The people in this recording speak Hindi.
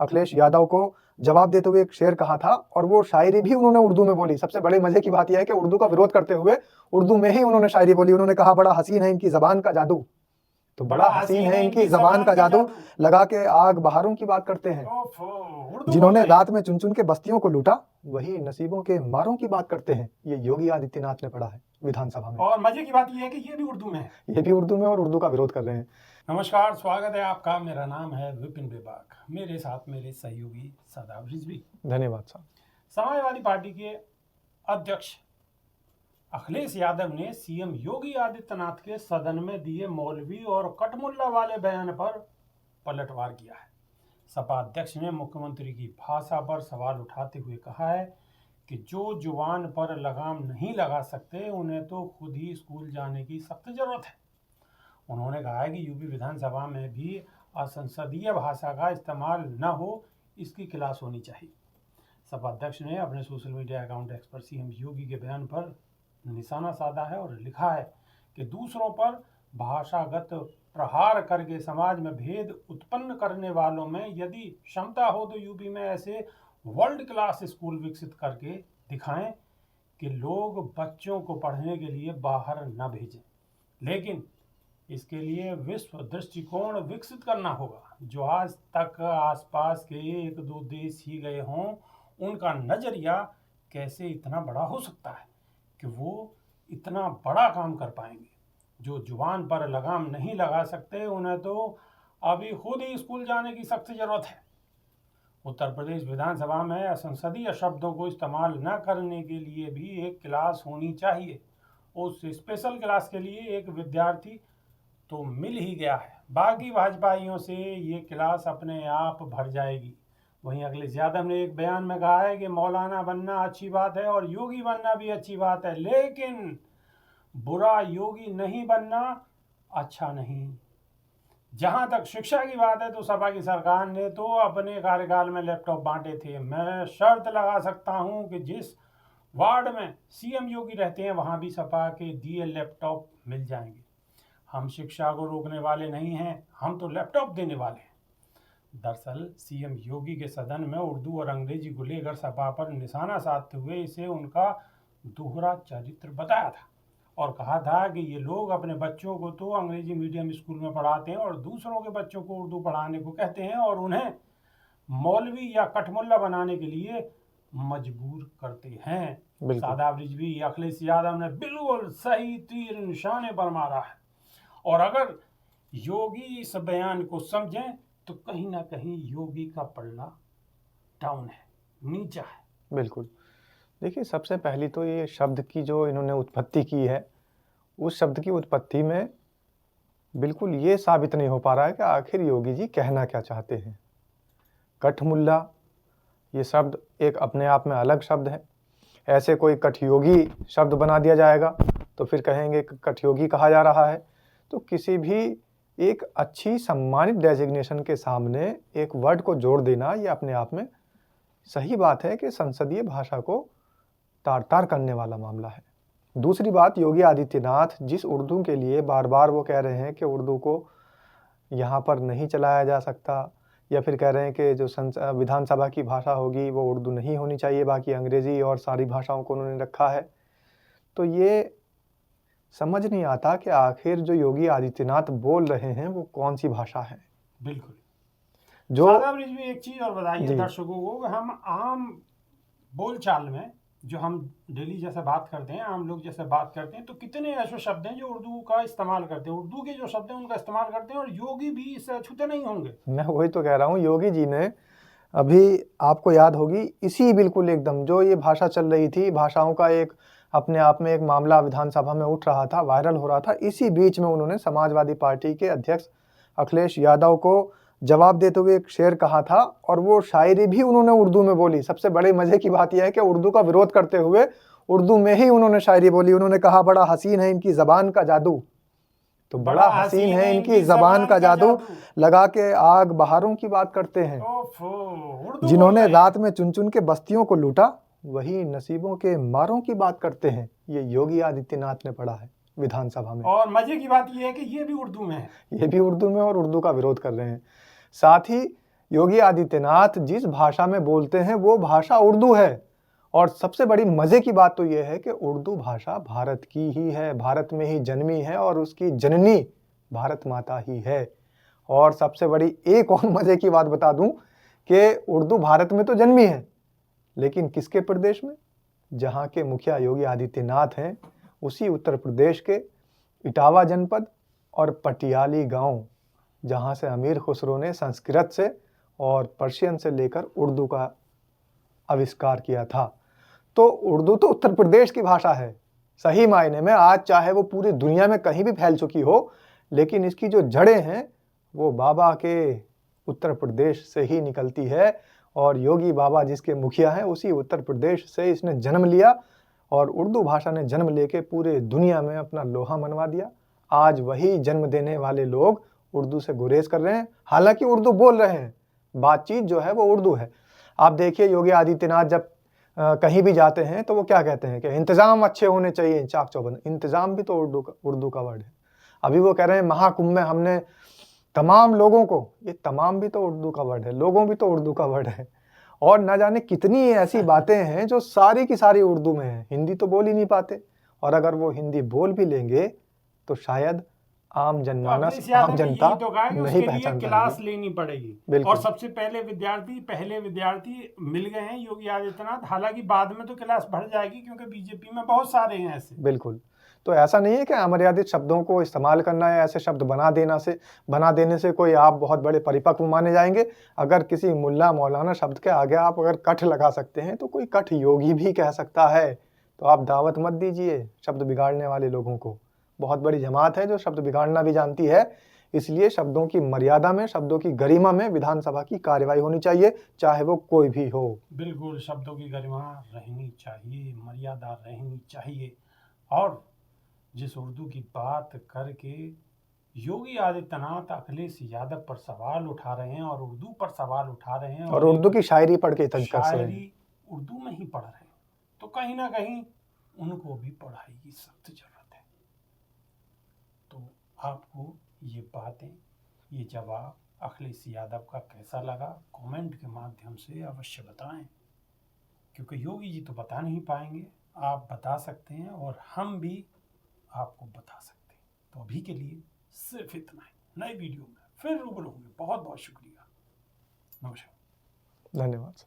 अखिलेश यादव को जवाब देते हुए एक शेर कहा था और वो शायरी भी उन्होंने उर्दू में बोली। सबसे बड़े मजे की बात यह है कि उर्दू का विरोध करते हुए उर्दू में ही उन्होंने शायरी बोली। उन्होंने कहा, बड़ा हसीन है इनकी जबान का जादू। तो बड़ा हसीन है इनकी जबान का जादू, लगा के आग बहारों की बात करते हैं। जिन्होंने रात में चुन चुन के बस्तियों को लूटा, वही नसीबों के मारों की बात करते हैं। ये योगी आदित्यनाथ ने पढ़ा है विधानसभा में। और मजे की बात यह है कि ये भी उर्दू में है। ये भी उर्दू में और उर्दू का विरोध कर रहे हैं। नमस्कार, स्वागत है आपका। मेरा नाम है विपिन बेबाक। मेरे साथ मेरे सहयोगी शादाब रिजवी। धन्यवाद साहब। समाजवादी पार्टी के अध्यक्ष अखिलेश यादव ने सीएम योगी आदित्यनाथ के सदन में दिए मौलवी और कटमुल्ला वाले बयान पर पलटवार किया है। सपा अध्यक्ष ने मुख्यमंत्री की भाषा पर सवाल उठाते हुए कहा है कि जो जुबान पर लगाम नहीं लगा सकते उन्हें तो खुद ही स्कूल जाने की सख्त जरूरत है। उन्होंने कहा है कि यूपी विधानसभा में भी असंसदीय भाषा का इस्तेमाल न हो, इसकी क्लास होनी चाहिए। सपा अध्यक्ष ने अपने सोशल मीडिया अकाउंट एक्स पर सीएम योगी के बयान पर निशाना साधा है और लिखा है कि दूसरों पर भाषागत प्रहार करके समाज में भेद उत्पन्न करने वालों में यदि क्षमता हो तो यूपी में ऐसे वर्ल्ड क्लास स्कूल विकसित करके दिखाएं कि लोग बच्चों को पढ़ने के लिए बाहर न भेजें, लेकिन इसके लिए विश्व दृष्टिकोण विकसित करना होगा। जो आज तक आसपास के एक दो देश ही गए हों, उनका नजरिया कैसे इतना बड़ा हो सकता है कि वो इतना बड़ा काम कर पाएंगे। जो जुबान पर लगाम नहीं लगा सकते उन्हें तो अभी खुद ही स्कूल जाने की सख्त जरूरत है। उत्तर प्रदेश विधानसभा में असंसदीय शब्दों को इस्तेमाल न करने के लिए भी एक क्लास होनी चाहिए। उस स्पेशल क्लास के लिए एक विद्यार्थी तो मिल ही गया है, बाकी भाजपाइयों से ये क्लास अपने आप भर जाएगी। वहीं अखिलेश यादव ने एक बयान में कहा है कि मौलाना बनना अच्छी बात है और योगी बनना भी अच्छी बात है, लेकिन बुरा योगी नहीं बनना अच्छा नहीं। जहां तक शिक्षा की बात है तो सपा की सरकार ने तो अपने कार्यकाल में लैपटॉप बांटे थे। मैं शर्त लगा सकता हूं कि जिस वार्ड में सीएम योगी रहते हैं वहां भी सपा के दिए लैपटॉप मिल जाएंगे। हम शिक्षा को रोकने वाले नहीं हैं, हम तो लैपटॉप देने वाले हैं। दरअसल सीएम योगी के सदन में उर्दू और अंग्रेजी को लेकर सपा पर निशाना साधते हुए इसे उनका दोहरा चरित्र बताया था और कहा था कि ये लोग अपने बच्चों को तो अंग्रेजी मीडियम स्कूल में पढ़ाते हैं और दूसरों के बच्चों को उर्दू पढ़ाने को कहते हैं और उन्हें मौलवी या कटमुल्ला बनाने के लिए मजबूर करते हैं। शादाब रिजवी, अखिलेश यादव ने बिल्कुल सही तीर निशाने पर मारा है और अगर योगी इस बयान को समझें तो कहीं ना कहीं योगी का पलड़ा डाउन है, नीचा है। बिल्कुल। देखिए, सबसे पहली तो ये शब्द की जो इन्होंने उत्पत्ति की है, उस शब्द की उत्पत्ति में बिल्कुल ये साबित नहीं हो पा रहा है कि आखिर योगी जी कहना क्या चाहते हैं। कठमुल्ला ये शब्द एक अपने आप में अलग शब्द है। ऐसे कोई कठयोगी शब्द बना दिया जाएगा तो फिर कहेंगे कि कठयोगी कहा जा रहा है। तो किसी भी एक अच्छी सम्मानित डेजिग्नेशन के सामने एक वर्ड को जोड़ देना ये अपने आप में सही बात है कि संसदीय भाषा को तार तार करने वाला मामला है। दूसरी बात, योगी आदित्यनाथ जिस उर्दू के लिए बार बार वो कह रहे हैं कि उर्दू को यहाँ पर नहीं चलाया जा सकता, या फिर कह रहे हैं कि जो विधानसभा की भाषा होगी वो उर्दू नहीं होनी चाहिए, बाकी अंग्रेजी और सारी भाषाओं को उन्होंने रखा है। तो ये समझ नहीं आता कि आखिर जो योगी आदित्यनाथ बोल रहे हैं वो कौन सी भाषा है। बिल्कुल। जो शादाब रिजवी, एक चीज और बताइए दर्शकों को, हम आम बोलचाल में जो हम डेली जैसे बात करते हैं, आम लोग जैसे बात करते हैं, तो कितने ऐसे शब्द हैं जो उर्दू का इस्तेमाल करते हैं, उर्दू के जो शब्द हैं उनका इस्तेमाल करते हैं और योगी भी इससे अछूते नहीं होंगे। मैं वही तो कह रहा हूँ, योगी जी ने अभी आपको याद होगी इसी बिल्कुल एकदम जो ये भाषा चल रही थी, भाषाओं का एक अपने आप में एक मामला विधानसभा में उठ रहा था, वायरल हो रहा था, इसी बीच में उन्होंने समाजवादी पार्टी के अध्यक्ष अखिलेश यादव को जवाब देते हुए एक शेर कहा था और वो शायरी भी उन्होंने उर्दू में बोली। सबसे बड़े मजे की बात यह है कि उर्दू का विरोध करते हुए उर्दू में ही उन्होंने शायरी बोली। उन्होंने कहा, बड़ा हसीन है इनकी जबान का जादू। तो बड़ा हसीन है इनकी जबान का जादू, लगा के आग बहारों की बात करते हैं। जिन्होंने रात में चुन चुन के बस्तियों को लूटा, वही नसीबों के मारों की बात करते हैं। ये योगी आदित्यनाथ ने पढ़ा है विधानसभा में। और मजे की बात यह है कि ये भी उर्दू में है। ये भी उर्दू में और उर्दू का विरोध कर रहे हैं। साथ ही योगी आदित्यनाथ जिस भाषा में बोलते हैं वो भाषा उर्दू है। और सबसे बड़ी मज़े की बात तो ये है कि उर्दू भाषा भारत की ही है, भारत में ही जन्मी है और उसकी जननी भारत माता ही है। और सबसे बड़ी एक और मज़े की बात बता दूं कि उर्दू भारत में तो जन्मी है, लेकिन किसके प्रदेश में? जहाँ के मुखिया योगी आदित्यनाथ हैं, उसी उत्तर प्रदेश के इटावा जनपद और पटियाली गांव, जहाँ से अमीर खुसरो ने संस्कृत से और पर्शियन से लेकर उर्दू का आविष्कार किया था। तो उर्दू तो उत्तर प्रदेश की भाषा है सही मायने में। आज चाहे वो पूरी दुनिया में कहीं भी फैल चुकी हो, लेकिन इसकी जो जड़ें हैं वो बाबा के उत्तर प्रदेश से ही निकलती है। और योगी बाबा जिसके मुखिया हैं, उसी उत्तर प्रदेश से इसने जन्म लिया और उर्दू भाषा ने जन्म लेके पूरे दुनिया में अपना लोहा मनवा दिया। आज वही जन्म देने वाले लोग उर्दू से गुरेज कर रहे हैं, हालांकि उर्दू बोल रहे हैं, बातचीत जो है वो उर्दू है। आप देखिए योगी आदित्यनाथ जब कहीं भी जाते हैं तो वो क्या कहते हैं कि इंतज़ाम अच्छे होने चाहिए, चाक चौबंद। इंतज़ाम भी तो उर्दू का वर्ड है। अभी वो कह रहे हैं महाकुंभ में हमने तमाम लोगों को, ये तमाम भी तो उर्दू का वर्ड है, लोगों भी तो उर्दू का वर्ड है। और न जाने कितनी ऐसी बातें हैं जो सारी की सारी उर्दू में हैं, हिंदी तो बोल ही नहीं पाते। और अगर वो हिंदी बोल भी लेंगे तो शायद आम तो जनमानस, अखिलेश आम यादव ने जनता यही तो कहा कि नहीं उसके लिए पहचान क्लास पाएगी। लेनी पड़ेगी। बिल्कुल। और सबसे पहले विद्यार्थी मिल गए हैं योगी आदित्यनाथ। हालांकि बाद में तो क्लास बढ़ जाएगी क्योंकि बीजेपी में बहुत सारे हैं ऐसे। बिल्कुल। तो ऐसा नहीं है कि अमर्यादित शब्दों को इस्तेमाल करना या ऐसे शब्द बना देने से कोई आप बहुत बड़े परिपक्व माने जाएंगे। अगर किसी मुल्ला मौलाना शब्द के आगे आप अगर कठ लगा सकते हैं तो कोई कठ योगी भी कह सकता है। तो आप दावत मत दीजिए शब्द बिगाड़ने वाले लोगों को। बहुत बड़ी जमात है जो शब्द बिगाड़ना भी जानती है। इसलिए शब्दों की मर्यादा में, शब्दों की गरिमा में विधानसभा की कार्यवाही होनी चाहिए, चाहे वो कोई भी हो। बिल्कुल, शब्दों की गरिमा रहनी चाहिए, मर्यादा रहनी चाहिए। और जिस उर्दू की बात करके योगी आदित्यनाथ अखिलेश यादव पर सवाल उठा रहे हैं और उर्दू पर सवाल उठा रहे हैं और उर्दू की शायरी पढ़ के तंज कस रहे हैं। शायरी उर्दू में ही पढ़ रहे हैं, तो कहीं ना कहीं उनको भी पढ़ाई की सख्त जरूरत है। तो आपको ये बातें, ये जवाब अखिलेश यादव का कैसा लगा, कमेंट के माध्यम से अवश्य बताएं, क्योंकि योगी जी तो बता नहीं पाएंगे, आप बता सकते हैं और हम भी आपको बता सकते हैं। तो अभी के लिए सिर्फ इतना ही। नई वीडियो में फिर रूबरू होंगे। बहुत बहुत शुक्रिया। नमस्कार। धन्यवाद।